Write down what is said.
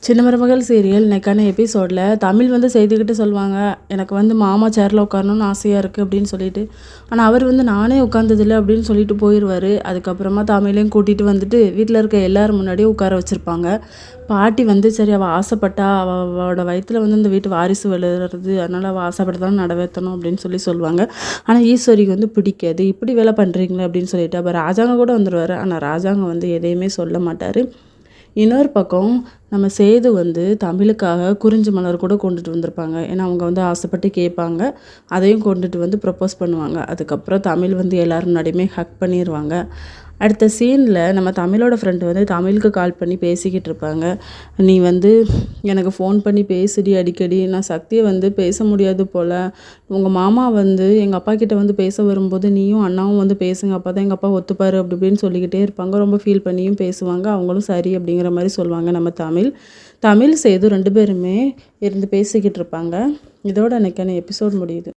சின்ன மருமகள் சீரியல் இன்னைக்கான எபிசோடில் தமிழ் வந்து செய்துக்கிட்டு சொல்லுவாங்க, எனக்கு வந்து மாமா சேரில் உட்காரணும்னு ஆசையாக இருக்குது அப்படின்னு சொல்லிட்டு. ஆனால் அவர் வந்து நானே உட்காந்ததில்லை அப்படின்னு சொல்லிட்டு போயிடுவார். அதுக்கப்புறமா தமிழையும் கூட்டிகிட்டு வந்துட்டு வீட்டில் இருக்க எல்லோரும் முன்னாடியே உட்கார வச்சுருப்பாங்க. பாட்டி வந்து சரி அவள் ஆசைப்பட்டா, அவளோட வயிற்றில் வந்து இந்த வீட்டு வாரிசு விழுறது, அதனால் அவள் ஆசைப்பட்டதான் நடவேற்றணும் அப்படின்னு சொல்லுவாங்க. ஆனால் ஈஸ்வரிக்கு வந்து பிடிக்காது. இப்படி வேலை பண்ணுறீங்களே அப்படின்னு சொல்லிட்டு அப்போ ராஜாங்க கூட வந்துடுவார். ஆனால் ராஜாங்க வந்து எதையுமே சொல்ல மாட்டார். இன்னொரு பக்கம் நம்ம சேது வந்து தமிழுக்காக குறிஞ்சி மலர் கூட கொண்டுட்டு வந்திருப்பாங்க. ஏன்னா அவங்க வந்து ஆசைப்பட்டு கேட்பாங்க. அதையும் கொண்டுட்டு வந்து ப்ரப்போஸ் பண்ணுவாங்க. அதுக்கப்புறம் தமிழ் வந்து எல்லோரும் முன்னாடியுமே ஹக் பண்ணிடுவாங்க. அடுத்த சீனில் நம்ம தமிழோட ஃப்ரெண்டு வந்து தமிழுக்கு கால் பண்ணி பேசிக்கிட்டு இருப்பாங்க. நீ வந்து எனக்கு ஃபோன் பண்ணி பேசுடி அடிக்கடி, நான் சக்தியை வந்து பேச முடியாது போல், உங்கள் மாமா வந்து எங்கள் அப்பா கிட்டே வந்து பேச வரும்போது நீயும் அண்ணாவும் வந்து பேசுங்க, அப்போ தான் எங்கள் அப்பா ஒத்துப்பார் அப்படி இப்படின்னு சொல்லிக்கிட்டே இருப்பாங்க. ரொம்ப ஃபீல் பண்ணியும் பேசுவாங்க. அவங்களும் சரி அப்படிங்கிற மாதிரி சொல்லுவாங்க. நம்ம தமிழ் சேது 2 பேருமே இருந்து பேசிக்கிட்டு இருப்பாங்க. இதோட எனக்கான எபிசோட் முடியுது.